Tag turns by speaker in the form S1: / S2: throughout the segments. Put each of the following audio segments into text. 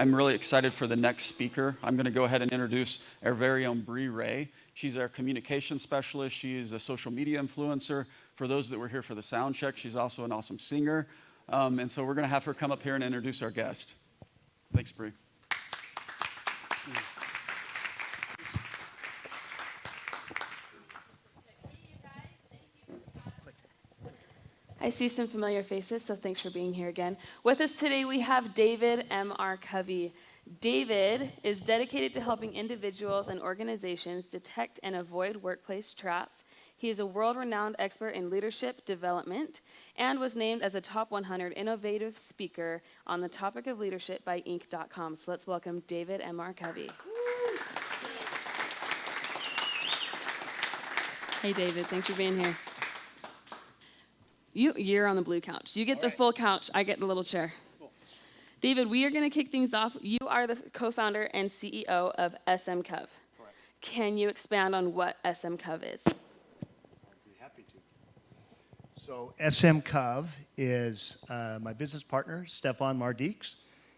S1: I'm really excited for the next speaker. I'm going to go ahead and introduce our very own Bree Ray. She's our communication specialist. She is a social media influencer. For those that were here for the sound check, she's also an awesome singer. And so we're going to have her come up here and introduce our guest. Thanks, Bree.
S2: I see some familiar faces, so thanks for being here again. With us today, we have David M.R. Covey. David is dedicated to helping individuals and organizations detect and avoid workplace traps. He is a world-renowned expert in leadership development and was named as a top 100 innovative speaker on the topic of leadership by Inc.com. So let's welcome David M.R. Covey. Hey, David, thanks for being here. You're on the blue couch. You get the full couch. I get the little chair. Cool. David, we are going to kick things off. You are the co-founder and CEO of SM Cove. Correct. Can you expand on what SM Cove is?
S3: I'd be happy to. So SM Cove is my business partner, Stefan Mardiks.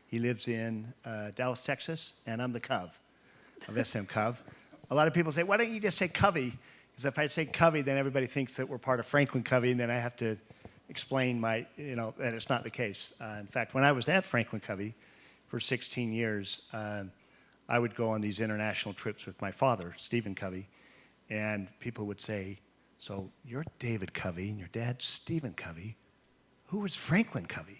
S3: He lives in Dallas, Texas, and I'm the Cove of SM Cove. A lot of people say, why don't you just say Covey? Because if I say Covey, then everybody thinks that we're part of Franklin Covey, and then I have to explain that it's not the case. In fact, when I was at Franklin Covey for 16 years, I would go on these international trips with my father, Stephen Covey, and people would say, so you're David Covey, and your dad's Stephen Covey. Who was Franklin Covey?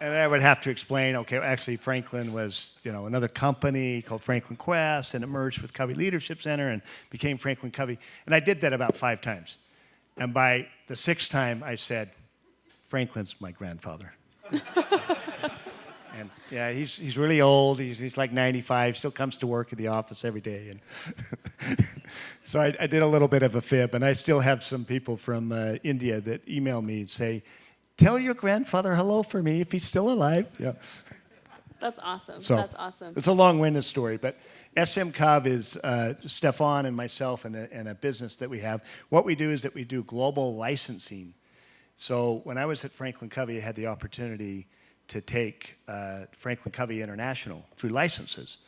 S3: And I would have to explain, okay, actually Franklin was, another company called Franklin Quest, and it merged with Covey Leadership Center and became Franklin Covey. And I did that about 5 times. And by the 6th time, I said, Franklin's my grandfather. And yeah, he's really old. He's like 95, still comes to work at the office every day. And so I did a little bit of a fib, and I still have some people from India that email me and say, tell your grandfather hello for me if he's still alive. Yeah.
S2: That's awesome.
S3: So,
S2: that's awesome.
S3: It's a long-winded story, but SM Cove is Stefan and myself and a business that we have. What we do is that we do global licensing. So when I was at Franklin Covey, I had the opportunity to take Franklin Covey International through licenses.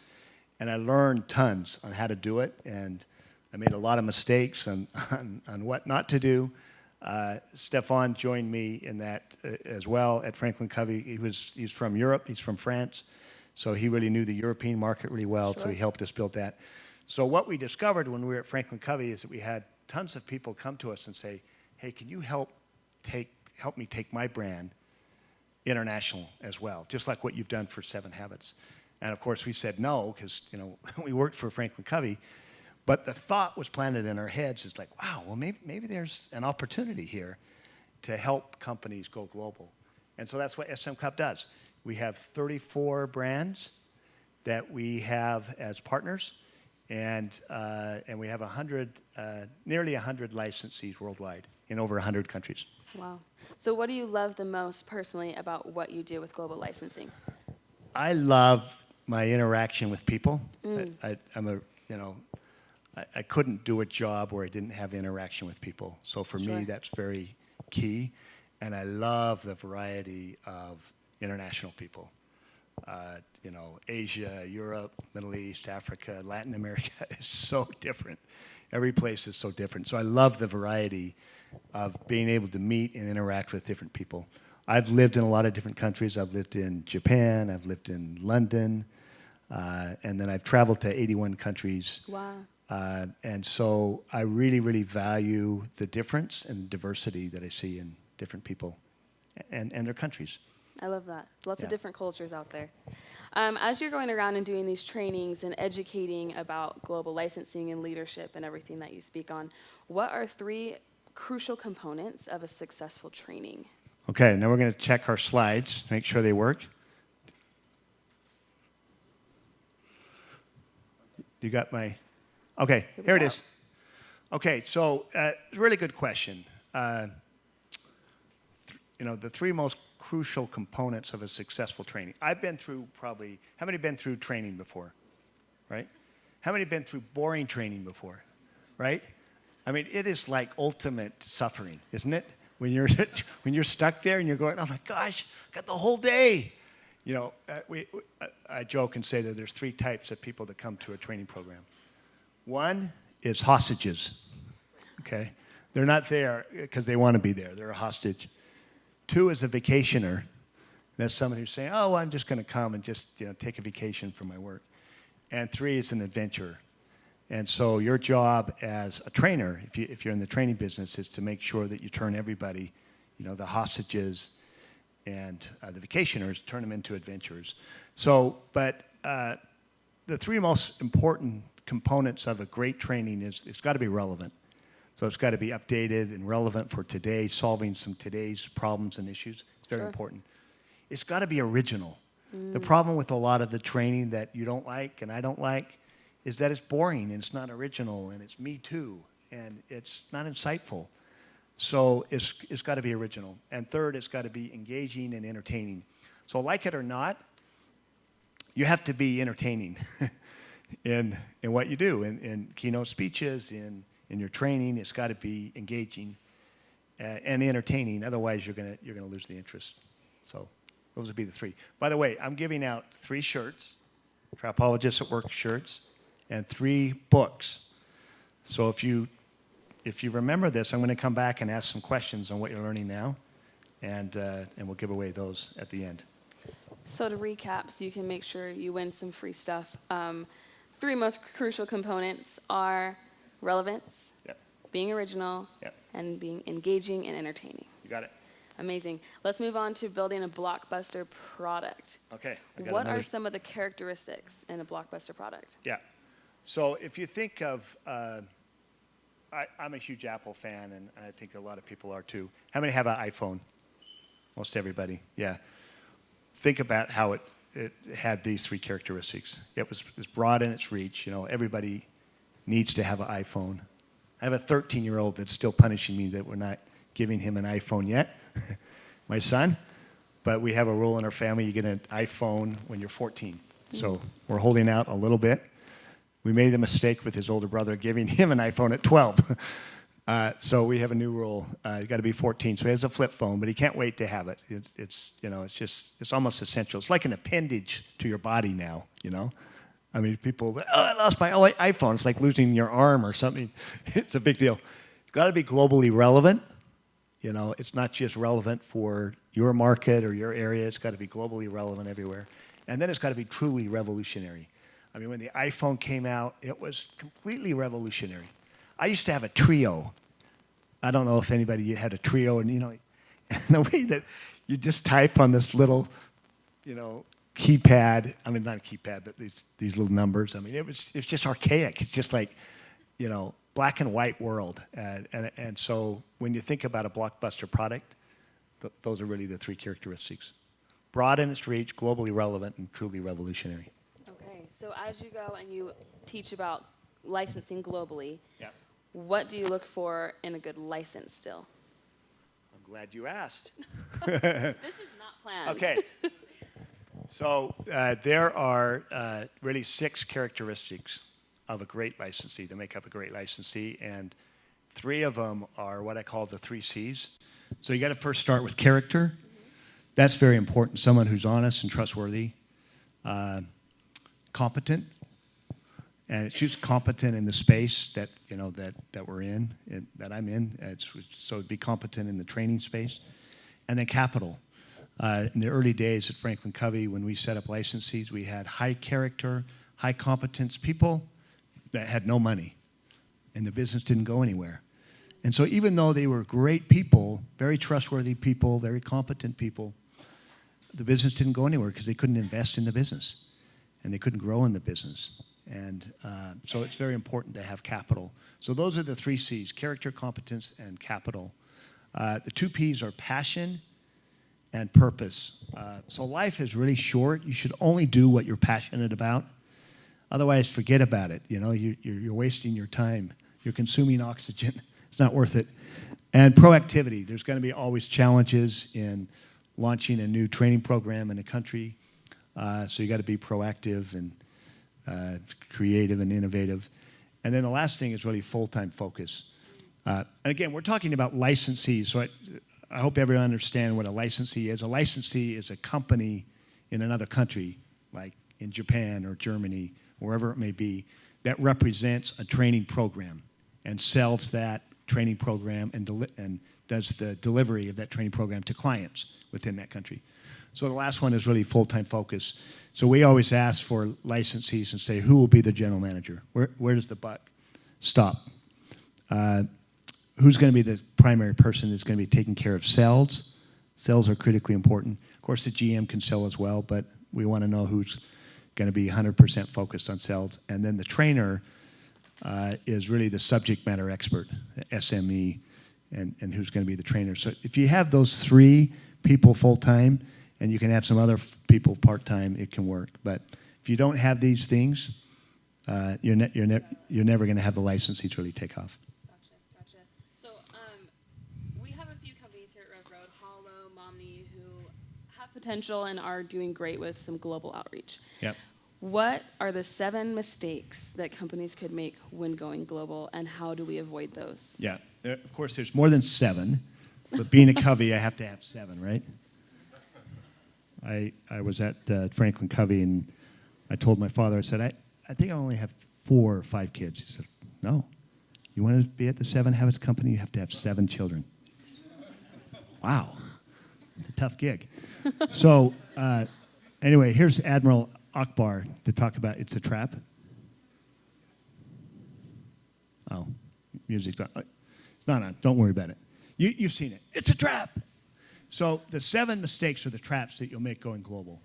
S3: And I learned tons on how to do it, and I made a lot of mistakes on what not to do. Stefan joined me in that as well at Franklin Covey. He's from Europe. He's from France. So he really knew the European market really well, sure. So he helped us build that. So what we discovered when we were at Franklin Covey is that we had tons of people come to us and say, hey, can you help me take my brand international as well, just like what you've done for 7 Habits. And of course we said no, because we worked for Franklin Covey. But the thought was planted in our heads is like, wow, well, maybe there's an opportunity here to help companies go global. And so that's what SM Cove does. We have 34 brands that we have as partners, and we have nearly 100 licensees worldwide in over 100 countries.
S2: Wow. So what do you love the most personally about what you do with global licensing?
S3: I love my interaction with people. I couldn't do a job where I didn't have interaction with people. So for me, that's very key. And I love the variety of international people. Asia, Europe, Middle East, Africa, Latin America is so different. Every place is so different. So I love the variety of being able to meet and interact with different people. I've lived in a lot of different countries. I've lived in Japan. I've lived in London. And then I've traveled to 81 countries.
S2: Wow.
S3: And so I really, really value the difference and diversity that I see in different people and their countries.
S2: I love that. Lots of different cultures out there. As you're going around and doing these trainings and educating about global licensing and leadership and everything that you speak on, what are 3 crucial components of a successful training?
S3: Okay, now we're going to check our slides, make sure they work. You got my... Okay, here it is. Okay, so really good question. The 3 most crucial components of a successful training. I've been through probably, how many been through training before, right? How many been through boring training before, right? I mean, it is like ultimate suffering, isn't it? When you're stuck there and you're going, oh my gosh, got the whole day. You know, I joke and say that there's 3 types of people that come to a training program. One is hostages, okay? They're not there because they want to be there. They're a hostage. 2 is a vacationer. That's someone who's saying, oh, I'm just going to come and just take a vacation from my work. And 3 is an adventurer. And so your job as a trainer, if you're in the training business, is to make sure that you turn everybody, the hostages and the vacationers, turn them into adventurers. So, but the 3 most important components of a great training is it's got to be relevant. So it's got to be updated and relevant for today, solving today's problems and issues. It's very important. It's got to be original. The problem with a lot of the training that you don't like and I don't like is that it's boring and it's not original and it's me too and it's not insightful. So it's got to be original. And third, it's got to be engaging and entertaining. So like it or not, you have to be entertaining in what you do, in keynote speeches, in your training. It's got to be engaging and entertaining. Otherwise, you're gonna lose the interest. So those would be the 3. By the way, I'm giving out 3 shirts, Trapologists at Work shirts, and 3 books. So if you remember this, I'm going to come back and ask some questions on what you're learning now, and we'll give away those at the end.
S2: So to recap, so you can make sure you win some free stuff, 3 most crucial components are relevance, being original, and being engaging and entertaining.
S3: You got it.
S2: Amazing. Let's move on to building a Blockbuster product.
S3: Okay.
S2: What are some of the characteristics in a Blockbuster product?
S3: Yeah. So if you think of, I'm a huge Apple fan, and I think a lot of people are too. How many have an iPhone? Most everybody, yeah. Think about how it had these 3 characteristics. It was broad in its reach. Everybody needs to have an iPhone. I have a 13-year-old that's still punishing me that we're not giving him an iPhone yet, my son. But we have a rule in our family, you get an iPhone when you're 14. So we're holding out a little bit. We made a mistake with his older brother giving him an iPhone at 12. So we have a new rule. You got to be 14. So he has a flip phone, but he can't wait to have it. It's almost essential. It's like an appendage to your body now. I mean, people, I lost my iPhone. It's like losing your arm or something. It's a big deal. It's got to be globally relevant. It's not just relevant for your market or your area. It's got to be globally relevant everywhere. And then it's got to be truly revolutionary. I mean, when the iPhone came out, it was completely revolutionary. I used to have a Trio. I don't know if anybody had a Trio, and the way that you just type on this little, keypad. I mean, not a keypad, but these little numbers. I mean, it's just archaic. It's just like, black and white world. And so when you think about a Blockbuster product, those are really the 3 characteristics: broad in its reach, globally relevant, and truly revolutionary.
S2: Okay, so as you go and you teach about licensing globally,
S3: Yeah.
S2: what do you look for in a good license still?
S3: I'm glad you asked.
S2: This is not planned.
S3: Okay. So there are really 6 characteristics of a great licensee that make up a great licensee, and 3 of them are what I call the 3 C's. So you got to first start with character. That's very important. Someone who's honest and trustworthy, competent, and it's just competent in the space that that we're in, that I'm in. So it'd be competent in the training space, and then capital. In the early days at Franklin Covey, when we set up licensees, we had high character, high competence people that had no money, and the business didn't go anywhere. And so even though they were great people, very trustworthy people, very competent people, the business didn't go anywhere because they couldn't invest in the business, and they couldn't grow in the business. And so it's very important to have capital. So those are the 3 C's: character, competence, and capital. The 2 P's are passion and purpose. So life is really short. You should only do what you're passionate about. Otherwise, forget about it. You're wasting your time. You're consuming oxygen. It's not worth it. And proactivity. There's going to be always challenges in launching a new training program in a country. So you got to be proactive and creative and innovative. And then the last thing is really full-time focus. And again, we're talking about licensees. So I hope everyone understands what a licensee is. A licensee is a company in another country, like in Japan or Germany, wherever it may be, that represents a training program and sells that training program and does the delivery of that training program to clients within that country. So the last one is really full-time focus. So we always ask for licensees and say, who will be the general manager? Where does the buck stop? Who's going to be the primary person that's going to be taking care of sales? Sales are critically important. Of course, the GM can sell as well, but we want to know who's going to be 100% focused on sales. And then the trainer is really the subject matter expert, the SME, and who's going to be the trainer. So if you have those three people full-time, and you can have some other people part-time, it can work. But if you don't have these things, you're never going to have the licensees really take off.
S2: Gotcha. So we have a few companies here at Rev Road, Hollow, Momney, who have potential and are doing great with some global outreach.
S3: Yep.
S2: What are the 7 mistakes that companies could make when going global, and how do we avoid those?
S3: Yeah. Of course, there's more than 7, but being a Covey, I have to have 7, right? I was at Franklin Covey, and I told my father, I said, I think I only have 4 or 5 kids. He said, no. You want to be at the 7 Habits Company, you have to have 7 children. Wow. It's a tough gig. So anyway, here's Admiral Akbar to talk about It's a Trap. Oh, music's not. No, don't worry about it. You've seen it. It's a trap. So the 7 mistakes or the traps that you'll make going global.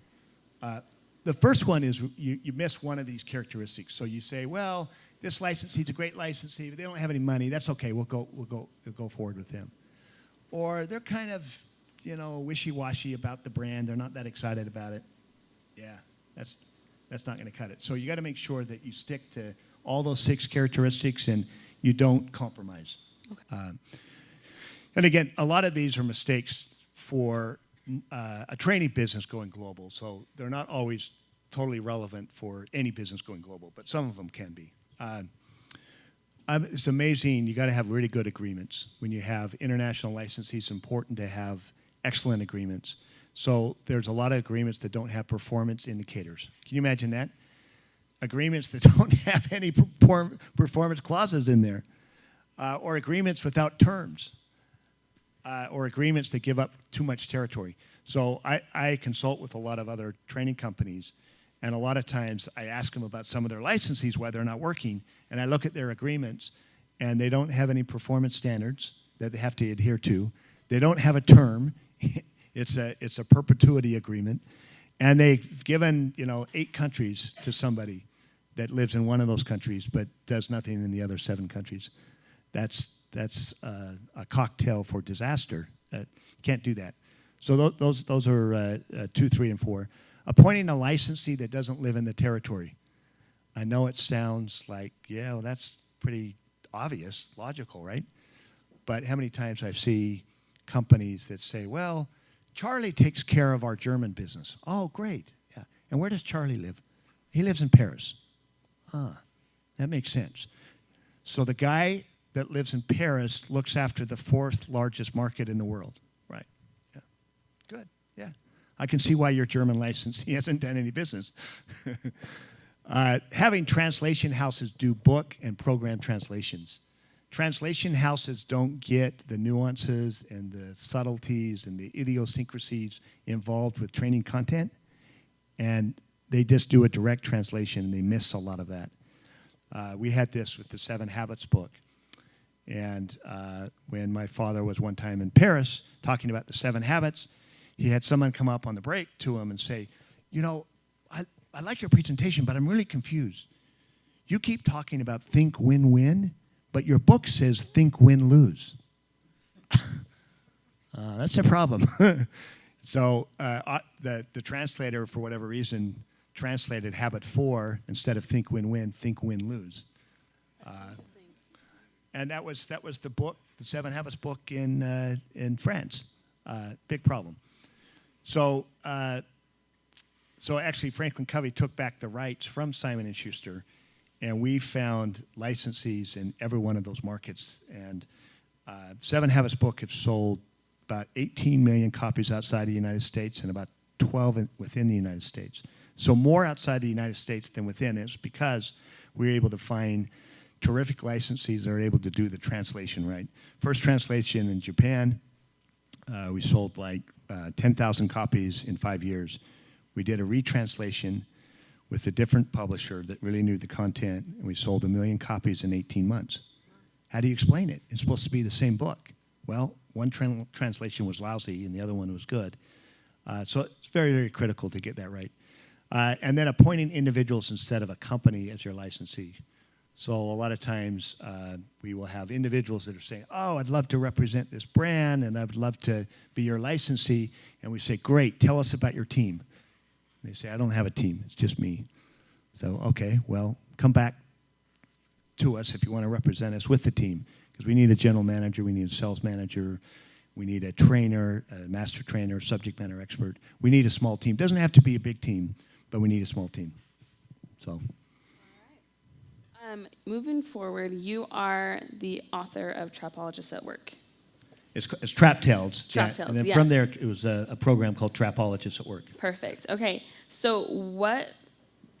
S3: The first one is you miss one of these characteristics. So you say, well, this licensee's a great licensee, but they don't have any money. That's okay. We'll go forward with them. Or they're kind of, wishy-washy about the brand. They're not that excited about it. Yeah, that's not going to cut it. So you got to make sure that you stick to all those 6 characteristics and you don't compromise. Okay. And again, a lot of these are mistakes for a training business going global. So they're not always totally relevant for any business going global, but some of them can be. It's amazing. You got to have really good agreements. When you have international licensees, it's important to have excellent agreements. So there's a lot of agreements that don't have performance indicators. Can you imagine that? Agreements that don't have any performance clauses in there, or agreements without terms, or agreements that give up too much territory. So I consult with a lot of other training companies, and a lot of times I ask them about some of their licensees, why they're not working, and I look at their agreements, and they don't have any performance standards that they have to adhere to. They don't have a term. It's a perpetuity agreement, and they've given 8 countries to somebody that lives in one of those countries but does nothing in the other 7 countries. That's a cocktail for disaster. Can't do that. So those are 2, 3, and 4. Appointing a licensee that doesn't live in the territory. I know it sounds like, yeah, well, that's pretty obvious, logical, right? But how many times I see companies that say, well, Charlie takes care of our German business. Oh, great. Yeah. And where does Charlie live? He lives in Paris. That makes sense. So the guy that lives in Paris looks after the 4th largest market in the world. Right. Yeah. Good. Yeah. I can see why your German licensee hasn't done any business. Having translation houses do book and program translations. Translation houses don't get the nuances and the subtleties and the idiosyncrasies involved with training content, and they just do a direct translation, and they miss a lot of that. We had this with the 7 Habits book, and when my father was one time in Paris talking about the 7 Habits, he had someone come up on the break to him and say, I like your presentation, but I'm really confused. You keep talking about think win-win, but your book says think win-lose. That's a problem. So the translator, for whatever reason, translated habit 4 instead of think win-win, think win-lose. And that was the book, the 7 Habits book in France. Big problem. So actually, Franklin Covey took back the rights from Simon & Schuster, and we found licensees in every one of those markets. And 7 Habits book have sold about 18 million copies outside the United States and about 12 within the United States. So more outside the United States than within. It's because we were able to find terrific licensees that are able to do the translation right. First translation in Japan, we sold like 10,000 copies in 5 years. We did a retranslation with a different publisher that really knew the content, and we sold 1 million copies in 18 months. How do you explain it? It's supposed to be the same book. Well, one translation was lousy and the other one was good. So it's very, very critical to get that right. And then appointing individuals instead of a company as your licensee. So a lot of times we will have individuals that are saying, oh, I'd love to represent this brand and I would love to be your licensee. And we say, great, tell us about your team. And they say, I don't have a team, it's just me. So, okay, well, come back to us if you want to represent us with the team. Because we need a general manager, we need a sales manager, we need a trainer, a master trainer, subject matter expert. We need a small team. Doesn't have to be a big team, but we need a small team. So.
S2: Moving forward, you are the author of Trapologists at Work.
S3: It's Trap Tales.
S2: Trap
S3: Yeah.
S2: Tales,
S3: And then
S2: yes.
S3: from there, it was a program called Trapologists at Work.
S2: Perfect. Okay, so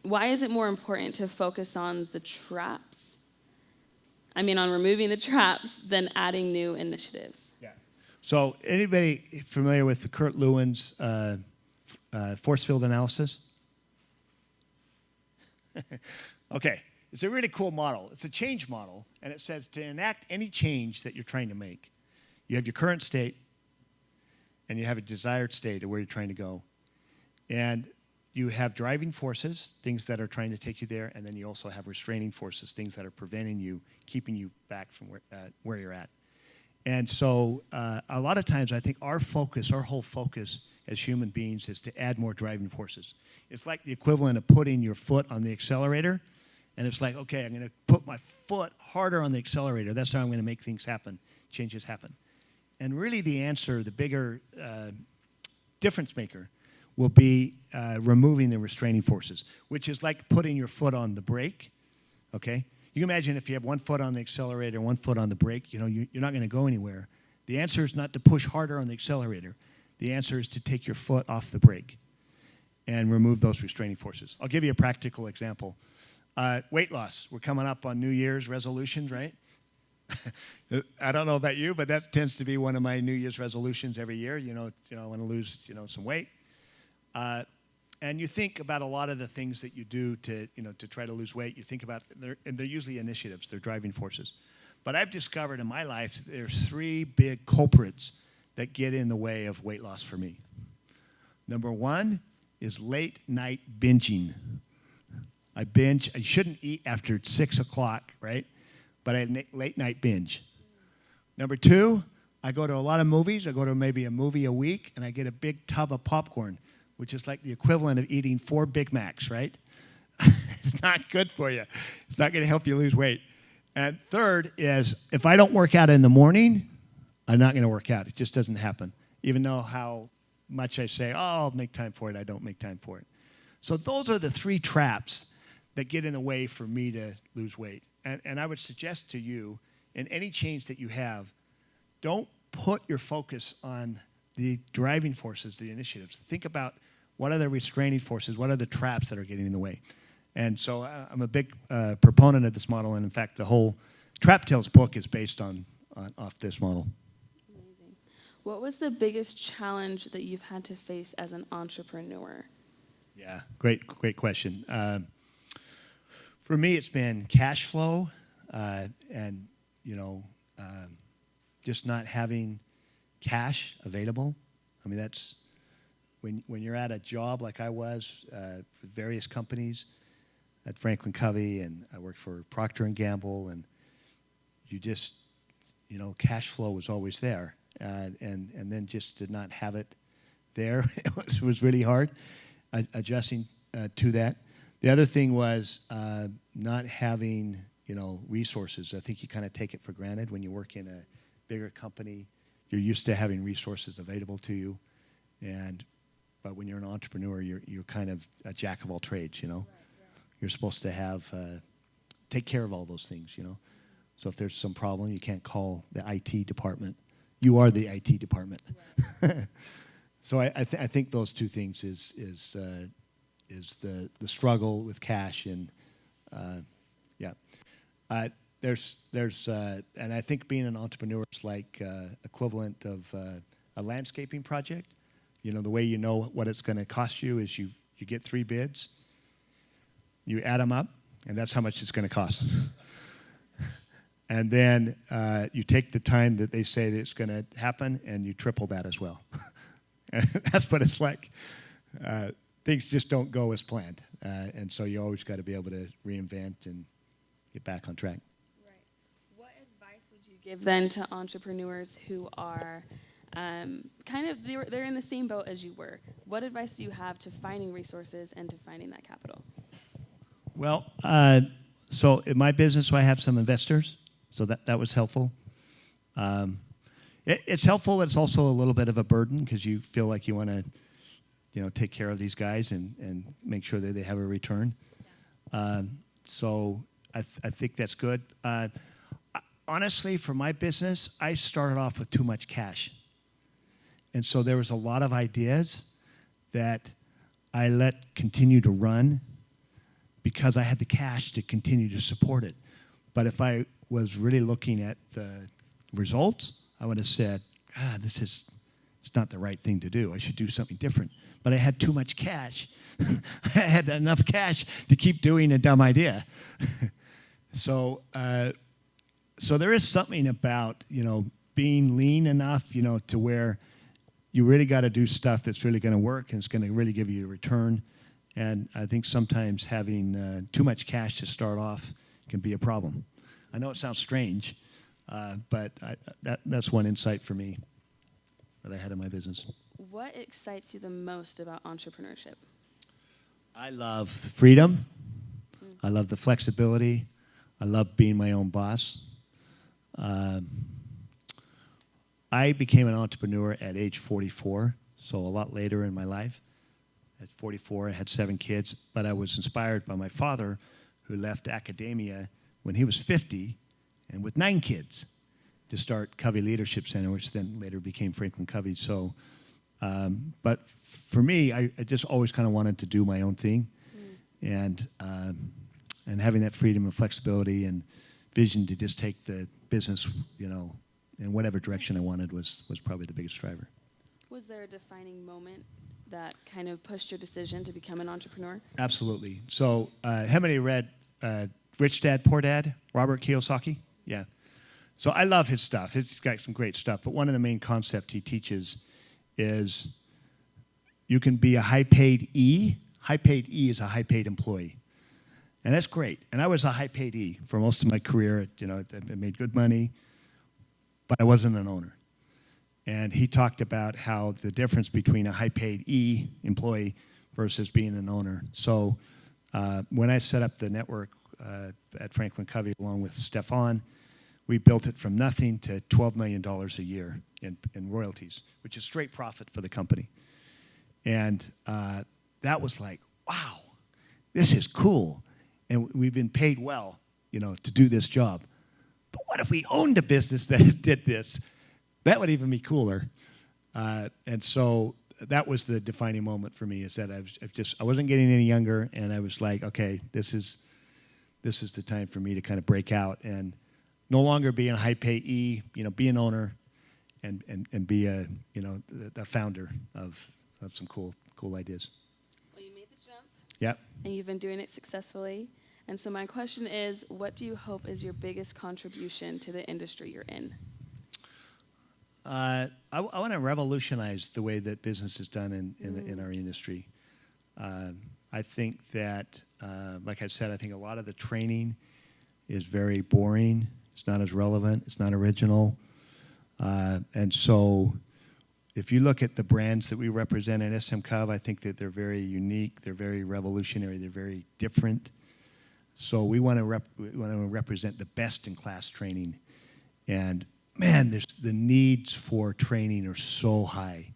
S2: why is it more important to focus on the traps? I mean, on removing the traps than adding new initiatives?
S3: Yeah. So anybody familiar with the Kurt Lewin's force field analysis? Okay. It's a really cool model. It's a change model, and it says to enact any change that you're trying to make, you have your current state, and you have a desired state of where you're trying to go. And you have driving forces, things that are trying to take you there, and then you also have restraining forces, things that are preventing you, keeping you back from where you're at. And so a lot of times I think our whole focus as human beings is to add more driving forces. It's like the equivalent of putting your foot on the accelerator, and it's like, okay, I'm going to put my foot harder on the accelerator. That's how I'm going to make things happen, changes happen. And really the answer, the bigger difference maker, will be removing the restraining forces, which is like putting your foot on the brake, okay? You can imagine if you have one foot on the accelerator, one foot on the brake, you know, you're not going to go anywhere. The answer is not to push harder on the accelerator. The answer is to take your foot off the brake and remove those restraining forces. I'll give you a practical example. Weight loss. We're coming up on New Year's resolutions, right? I don't know about you, but that tends to be one of my New Year's resolutions every year. I want to lose, some weight. And you think about a lot of the things that you do to try to lose weight. You think about, they're usually initiatives. They're driving forces. But I've discovered in my life there's 3 big culprits that get in the way of weight loss for me. Number 1 is late night binging. I binge. I shouldn't eat after 6 o'clock, right? But I late night binge. Number 2, I go to a lot of movies. I go to maybe a movie a week, and I get a big tub of popcorn, which is like the equivalent of eating 4 Big Macs, right? It's not good for you. It's not going to help you lose weight. And third is if I don't work out in the morning, I'm not going to work out. It just doesn't happen. Even though how much I say, oh, I'll make time for it, I don't make time for it. So those are the 3 traps that get in the way for me to lose weight. And I would suggest to you, in any change that you have, don't put your focus on the driving forces, the initiatives. Think about what are the restraining forces, what are the traps that are getting in the way. And so I'm a big proponent of this model, and in fact, the whole Trap Tales book is based off this model.
S2: Amazing. What was the biggest challenge that you've had to face as an entrepreneur?
S3: Yeah, great question. For me, it's been cash flow and, just not having cash available. I mean, that's when you're at a job like I was for various companies at Franklin Covey, and I worked for Procter & Gamble, and you just, cash flow was always there. And then just to not have it there, it was really hard adjusting to that. The other thing was not having, resources. I think you kind of take it for granted when you work in a bigger company. You're used to having resources available to you, but when you're an entrepreneur, you're kind of a jack of all trades. Right, yeah. You're supposed to have take care of all those things. So if there's some problem, you can't call the IT department. You are the IT department. Right. So I think those two things is the struggle with cash and yeah. There's and I think being an entrepreneur is like equivalent of a landscaping project. You know, the way you know what it's going to cost you is you get 3 bids, you add them up, and that's how much it's going to cost. And then you take the time that they say that it's going to happen, and you triple that as well. And that's what it's like. Things just don't go as planned, and so you always got to be able to reinvent and get back on track.
S2: Right. What advice would you give then to entrepreneurs who are kind of they're in the same boat as you were? What advice do you have to finding resources and to finding that capital?
S3: Well, so in my business, I have some investors, so that was helpful. It's helpful, but it's also a little bit of a burden because you feel like you want to, take care of these guys and make sure that they have a return. Yeah. So I think that's good. Honestly, for my business, I started off with too much cash. And so there was a lot of ideas that I let continue to run because I had the cash to continue to support it. But if I was really looking at the results, I would have said, it's not the right thing to do. I should do something different. But I had too much cash. I had enough cash to keep doing a dumb idea. So there is something about, being lean enough, to where you really got to do stuff that's really going to work and it's going to really give you a return. And I think sometimes having too much cash to start off can be a problem. I know it sounds strange, but that's one insight for me that I had in my business.
S2: What excites you the most about entrepreneurship?
S3: I love freedom. I love the flexibility. I love being my own boss. I became an entrepreneur at age 44, so a lot later in my life. At 44, I had 7 kids, but I was inspired by my father, who left academia when he was 50 and with 9 kids to start Covey Leadership Center, which then later became Franklin Covey. So, but for me, I just always kind of wanted to do my own thing, and having that freedom and flexibility and vision to just take the business, in whatever direction I wanted was probably the biggest driver.
S2: Was there a defining moment that kind of pushed your decision to become an entrepreneur?
S3: Absolutely. So, how many read Rich Dad, Poor Dad, Robert Kiyosaki? Yeah. So I love his stuff. He's got some great stuff. But one of the main concepts he teaches is you can be a high-paid E. High-paid E is a high-paid employee. And that's great. And I was a high-paid E for most of my career. I made good money, but I wasn't an owner. And he talked about how the difference between a high-paid E employee versus being an owner. So when I set up the network at Franklin Covey along with Stefan, we built it from nothing to $12 million a year in royalties, which is straight profit for the company. And that was like, wow, this is cool. And we've been paid well, to do this job. But what if we owned a business that did this? That would even be cooler. And so that was the defining moment for me, is that I wasn't getting any younger, and I was like, okay, this is the time for me to kind of break out and no longer be a high pay E, be an owner, and be the founder of some cool ideas.
S2: Well, you made the jump.
S3: Yep.
S2: And you've been doing it successfully. And so my question is, what do you hope is your biggest contribution to the industry you're in?
S3: I want to revolutionize the way that business is done in our industry. I think that, like I said, I think a lot of the training is very boring. It's not as relevant. It's not original. And so if you look at the brands that we represent at SM Cove, I think that they're very unique. They're very revolutionary. They're very different. So we want to represent the best-in-class training. And man, the needs for training are so high.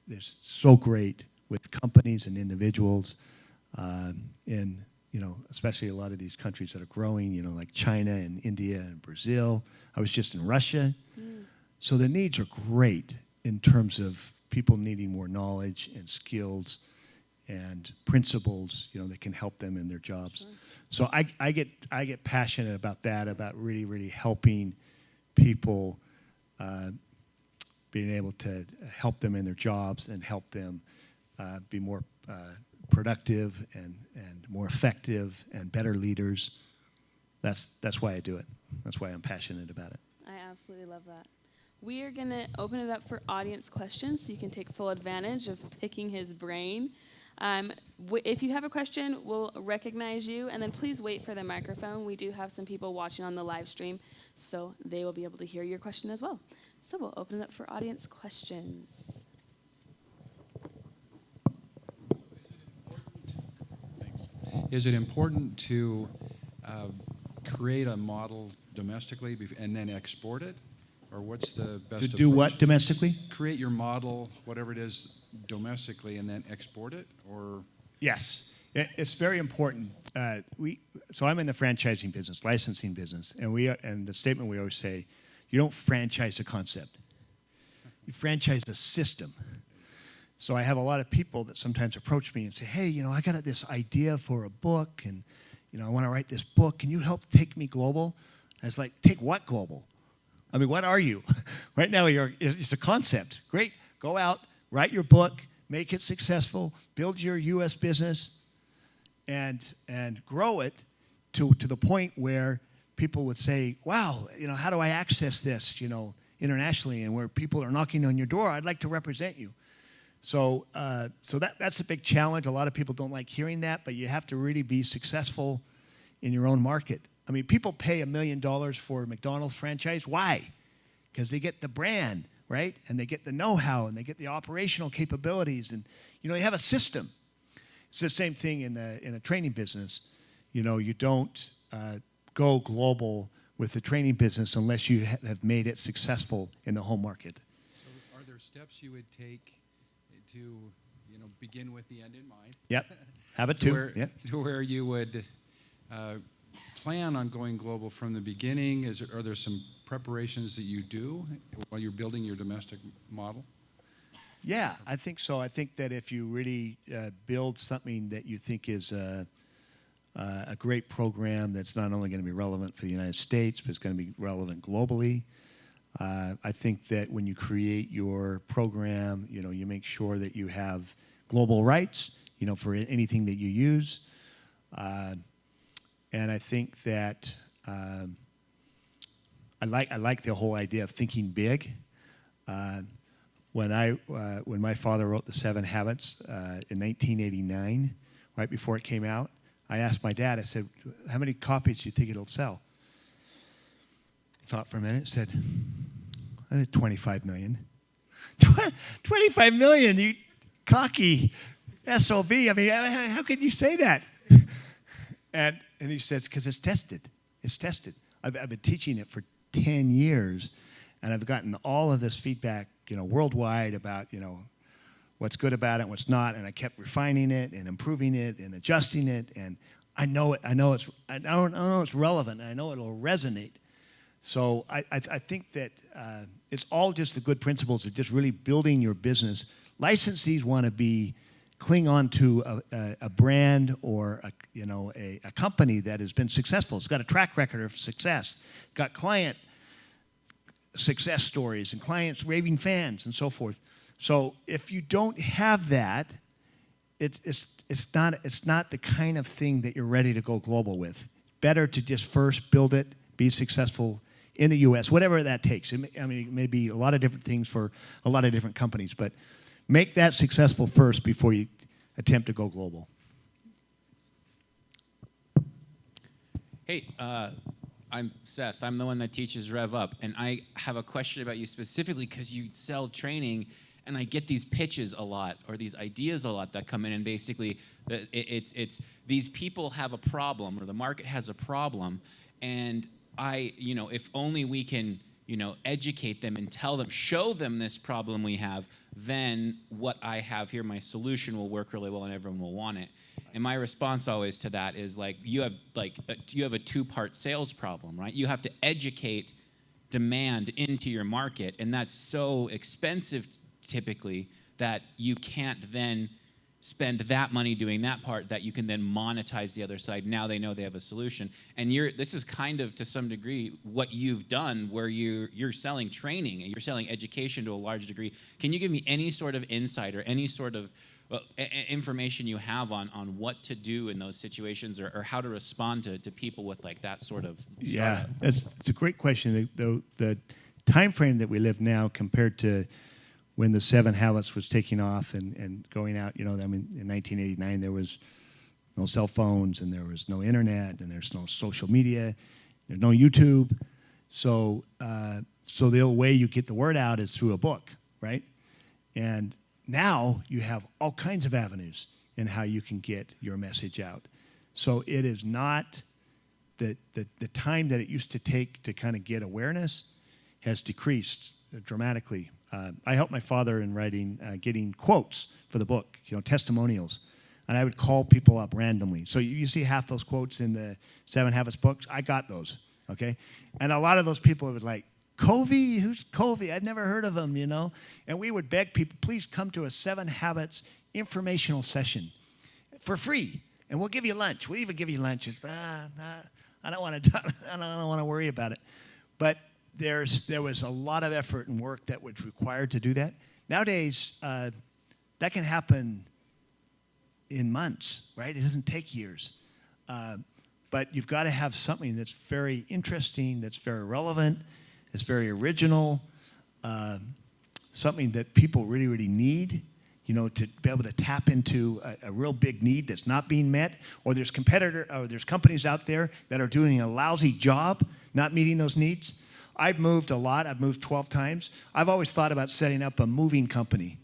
S3: They're so great with companies and individuals, in especially a lot of these countries that are growing, like China and India and Brazil. I was just in Russia. So the needs are great in terms of people needing more knowledge and skills and principles, that can help them in their jobs.
S2: Sure.
S3: So I get passionate about that, about really, really helping people, being able to help them in their jobs and help them be more productive and more effective and better leaders. That's why I do it. That's why I'm passionate about it.
S2: I absolutely love that. We are going to open it up for audience questions so you can take full advantage of picking his brain. If you have a question, we'll recognize you, and then please wait for the microphone. We do have some people watching on the live stream, so they will be able to hear your question as well. So we'll open it up for audience questions.
S4: Is it important to create a model domestically and then export it? Or what's the best
S3: To do what domestically?
S4: Create your model, whatever it is, domestically and then export it? Or
S3: Yes, it's very important. So I'm in the franchising business, licensing business, and the statement we always say, you don't franchise a concept. You franchise a system. So I have a lot of people that sometimes approach me and say, hey, I got this idea for a book, and I want to write this book. Can you help take me global? I was like, take what global? I mean, what are you? Right now, it's a concept. Great. Go out, write your book, make it successful, build your U.S. business, and grow it to the point where people would say, wow, how do I access this, internationally, and where people are knocking on your door, I'd like to represent you. So that's a big challenge. A lot of people don't like hearing that, but you have to really be successful in your own market. I mean, people pay $1 million for a McDonald's franchise. Why? Because they get the brand, right? And they get the know-how, and they get the operational capabilities, and you have a system. It's the same thing in a training business. You don't go global with the training business unless you have made it successful in the home market.
S4: so are there steps you would take to begin with the end in mind?
S3: Yep. Have it too.
S4: To where you would plan on going global from the beginning? Are there some preparations that you do while you're building your domestic model?
S3: Yeah, I think so. I think that if you really build something that you think is a great program that's not only going to be relevant for the United States, but it's going to be relevant globally. I think that when you create your program, you make sure that you have global rights, for anything that you use. And I think that I like the whole idea of thinking big. When my father wrote The 7 Habits in 1989, right before it came out, I asked my dad, I said, how many copies do you think it'll sell? He thought for a minute, said, 25 million. 25 million, you cocky SOB. I mean, how could you say that? And he says, because it's tested. It's tested. I've been teaching it for 10 years, and I've gotten all of this feedback, worldwide about, what's good about it and what's not, and I kept refining it and improving it and adjusting it, and I know it's relevant, and I know it'll resonate. So I think that it's all just the good principles of just really building your business. Licensees want to cling on to a brand or a company that has been successful. It's got a track record of success. It's got client success stories and clients raving fans and so forth. So if you don't have that, it's not the kind of thing that you're ready to go global with. Better to just first build it, be successful in the U.S., whatever that takes. It may be a lot of different things for a lot of different companies, but make that successful first before you attempt to go global.
S5: Hey, I'm Seth. I'm the one that teaches Rev Up, and I have a question about you specifically because you sell training, and I get these pitches a lot or these ideas a lot that come in, and basically it's these people have a problem or the market has a problem, and if only we can, educate them and tell them, show them this problem we have, then what I have here, my solution will work really well and everyone will want it. And my response always to that is you have a two-part sales problem, right? You have to educate demand into your market, and that's so expensive typically that you can't then spend that money doing that part, that you can then monetize the other side. Now they know they have a solution. And this is kind of, to some degree, what you've done, where you're selling training and you're selling education to a large degree. Can you give me any sort of insight or any sort of information you have on what to do in those situations, or how to respond to people with like that sort of startup?
S3: Yeah, it's a great question. The time frame that we live now compared to when the 7 Habits was taking off and going out, in 1989 there was no cell phones and there was no internet and there's no social media, there's no YouTube. So the only way you get the word out is through a book, right? And now you have all kinds of avenues in how you can get your message out. So it is not the time that it used to take to kind of get awareness has decreased dramatically. I helped my father in writing, getting quotes for the book, testimonials. And I would call people up randomly. So you see half those quotes in the 7 Habits books? I got those, okay? And a lot of those people would like, Covey? Who's Covey? I'd never heard of him, And we would beg people, please come to a 7 Habits informational session for free. And we'll give you lunch. We'll even give you lunch. It's, I don't want to worry about it. But there was a lot of effort and work that was required to do that. Nowadays, that can happen in months, right? It doesn't take years. But you've got to have something that's very interesting, that's very relevant, that's very original, something that people really, really need, to be able to tap into a real big need that's not being met, or there's companies out there that are doing a lousy job not meeting those needs. I've moved a lot. I've moved 12 times. I've always thought about setting up a moving company,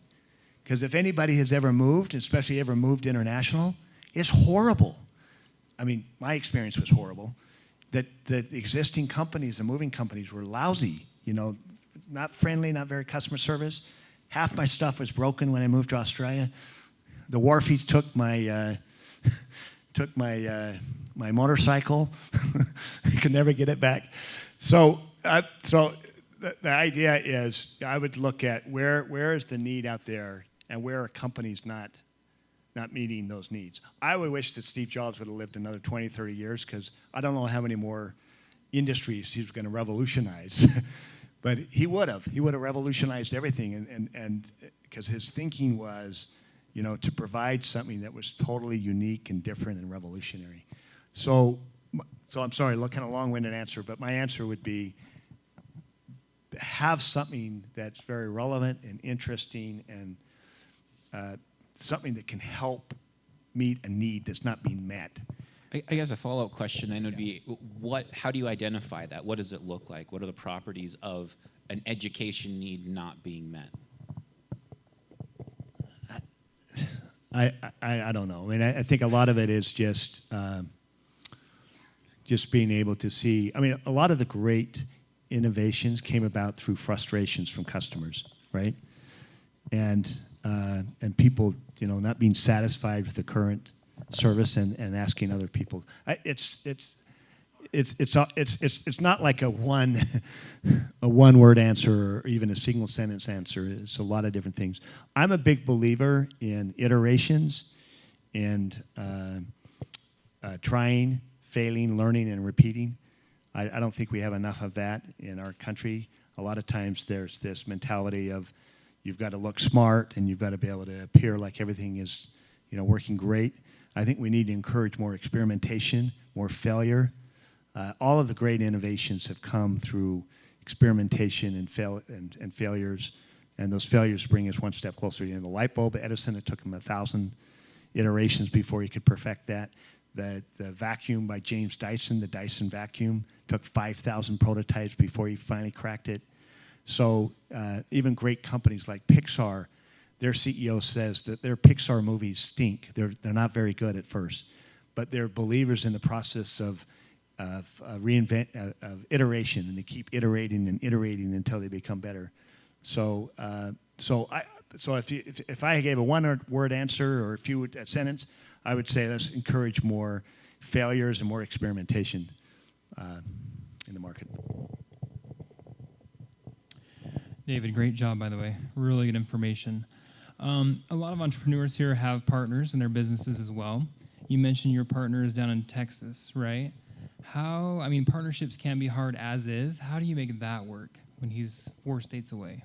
S3: because if anybody has ever moved, especially ever moved international, it's horrible. I mean, my experience was horrible. That existing companies, the moving companies, were lousy. Not friendly, not very customer service. Half my stuff was broken when I moved to Australia. The wharfies took my my motorcycle. I could never get it back. So the idea is, I would look at where is the need out there, and where are companies not meeting those needs. I would wish that Steve Jobs would have lived another 20, 30 years, because I don't know how many more industries he was going to revolutionize. But he would have revolutionized everything, and because his thinking was, to provide something that was totally unique and different and revolutionary. So I'm sorry, kind of long-winded answer, but my answer would be, have something that's very relevant and interesting, and something that can help meet a need that's not being met.
S5: I guess a follow-up question then would be, how do you identify that? What does it look like? What are the properties of an education need not being met?
S3: I don't know. I mean, I think a lot of it is just being able to see. I mean, a lot of the great innovations came about through frustrations from customers, right? And people, not being satisfied with the current service and asking other people. It's not like a one word answer or even a single sentence answer. It's a lot of different things. I'm a big believer in iterations and trying, failing, learning, and repeating. I don't think we have enough of that in our country. A lot of times there's this mentality of, you've got to look smart and you've got to be able to appear like everything is, working great. I think we need to encourage more experimentation, more failure. All of the great innovations have come through experimentation and failures, and those failures bring us one step closer. The light bulb, Edison, it took him 1,000 iterations before he could perfect that. The vacuum by James Dyson, the Dyson vacuum, took 5,000 prototypes before he finally cracked it. So even great companies like Pixar, their CEO says that their Pixar movies stink. They're not very good at first, but they're believers in the process of iteration, and they keep iterating and iterating until they become better. So if I gave a one-word answer or a sentence, I would say let's encourage more failures and more experimentation in the market.
S6: David, great job, by the way. Really good information. A lot of entrepreneurs here have partners in their businesses as well. You mentioned your partner is down in Texas, right? Partnerships can be hard as is. How do you make that work when he's 4 states away?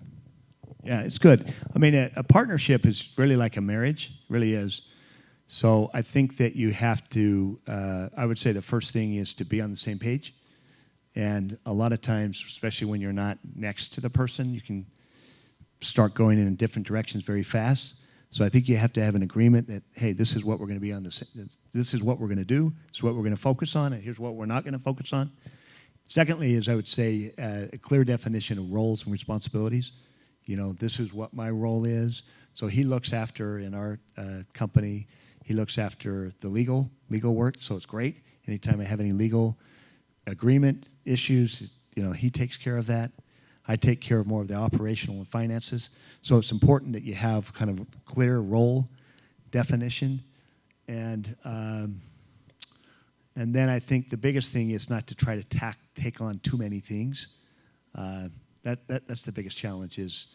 S3: Yeah, it's good. I mean, a partnership is really like a marriage, really is. So I think that you have to, I would say the first thing is to be on the same page. And a lot of times, especially when you're not next to the person, you can start going in different directions very fast. So I think you have to have an agreement that, hey, this is what we're going to be on this is what we're going to do, this is what we're going to focus on, and here's what we're not going to focus on. Secondly is, I would say, a clear definition of roles and responsibilities. This is what my role is. So he looks after, in our company, he looks after the legal work, so it's great. Anytime I have any legal agreement issues, he takes care of that. I take care of more of the operational and finances. So it's important that you have kind of a clear role definition. And then I think the biggest thing is not to try to take on too many things. That's the biggest challenge is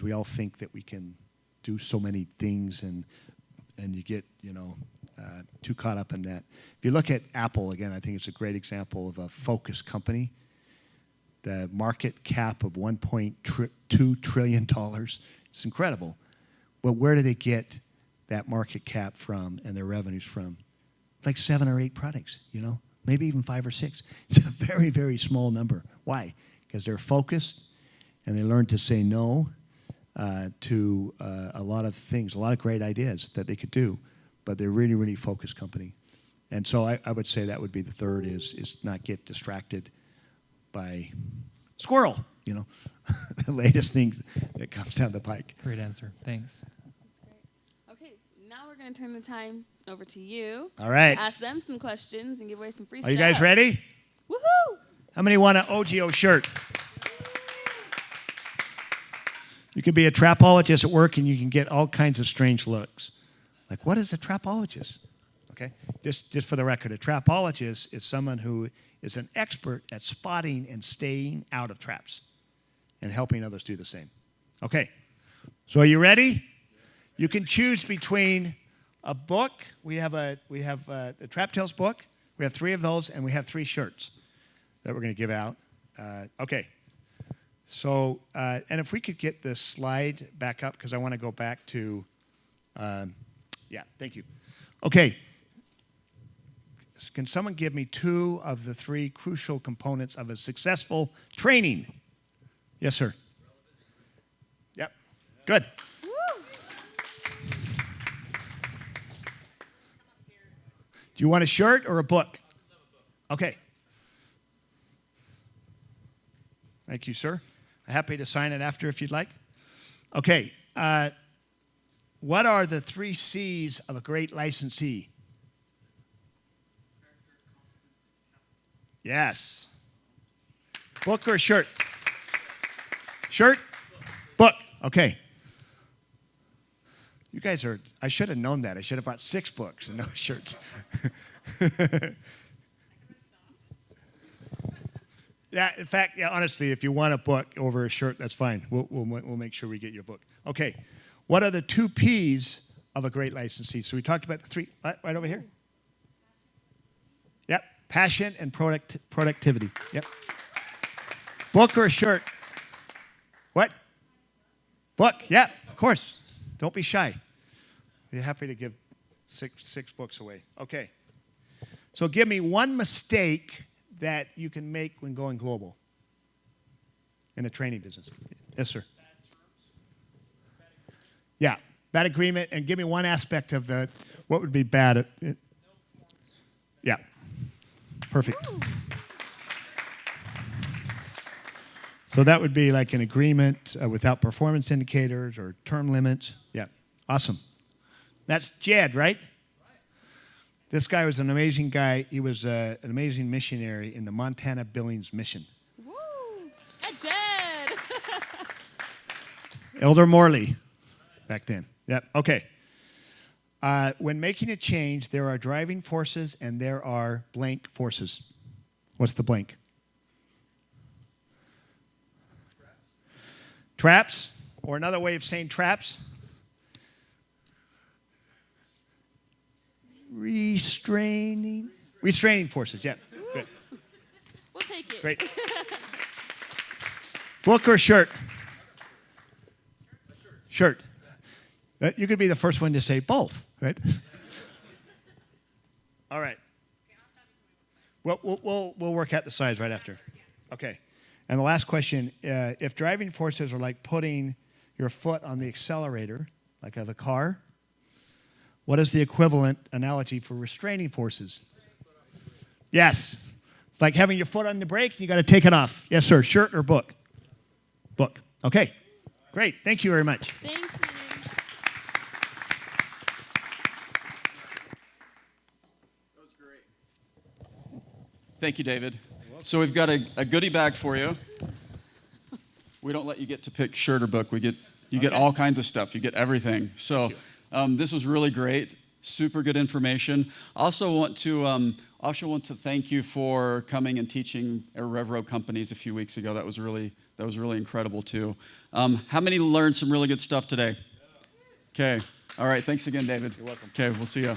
S3: we all think that we can do so many things and you get, too caught up in that. If you look at Apple, again, I think it's a great example of a focused company. The market cap of $1.2 trillion. It's incredible. But where do they get that market cap from and their revenues from? It's like 7 or 8 products, maybe even 5 or 6. It's a very, very small number. Why? Because they're focused and they learn to say no to a lot of things, a lot of great ideas that they could do, but they're really, really focused company. And so I would say that would be the third is not get distracted by squirrel, the latest thing that comes down the pike.
S6: Great answer. Thanks.
S2: That's great. Okay, now we're going to turn the time over to you.
S3: All right.
S2: To ask them some questions and give away some free
S3: Are
S2: stuff.
S3: you guys ready?
S2: Woohoo!
S3: How many want an OGO shirt? You can be a trapologist at work and you can get all kinds of strange looks. Like, what is a trapologist? Okay, just for the record, a trapologist is someone who is an expert at spotting and staying out of traps and helping others do the same. Okay, so are you ready? You can choose between a book. We have a Trap Tales book. We have 3 of those, and we have 3 shirts that we're going to give out. Okay, so and if we could get the slide back up, because I want to go back to, yeah, thank you. Okay. Can someone give me 2 of the 3 crucial components of a successful training? Yes, sir. Yep. Good.
S2: Woo!
S3: Do you want a shirt or a book? Okay. Thank you, sir. Happy to sign it after if you'd like. Okay. What are the 3 C's of a great licensee? Yes. Book or shirt? Shirt? Book. Okay. You guys are, I should have known that. I should have bought 6 books and no shirts. Yeah, in fact, yeah, honestly, if you want a book over a shirt, that's fine. We'll make sure we get your book. Okay. What are the 2 P's of a great licensee? So we talked about the 3, right over here. Yep. Passion and productivity. Yep. Book or shirt? What? Book. Yeah, of course. Don't be shy. We're happy to give six books away. Okay. So give me one mistake that you can make when going global in a training business. Yes, sir. Yeah, bad agreement, and give me one aspect of what would be bad at it. Yeah. Perfect. So that would be like an agreement without performance indicators or term limits. Yeah, awesome. That's Jed, right? This guy was an amazing guy. He was an amazing missionary in the Montana Billings Mission.
S2: Woo! Hey, Jed!
S3: Elder Morley, back then. Yep, okay. When making a change, there are driving forces and there are blank forces. What's the blank? Traps, or another way of saying traps. restraining forces. Yeah, good,
S2: We'll take it.
S3: great. Book or shirt? Shirt. You could be the first one to say both, right? All right. We'll work out the size right after. Okay. And the last question, if driving forces are like putting your foot on the accelerator, like of a car, what is the equivalent analogy for restraining forces? Yes. It's like having your foot on the brake and you got to take it off. Yes, sir. Shirt or book? Book. Okay. Great. Thank you very much.
S2: Thank you.
S1: Thank you, David. So we've got a goodie bag for you. We don't let you get to pick shirt or book. You get all kinds of stuff. You get everything. So this was really great. Super good information. Also want to thank you for coming and teaching at RevRo companies a few weeks ago. That was really incredible too. How many learned some really good stuff today? Okay. All right. Thanks again, David. You're welcome. Okay. We'll see you.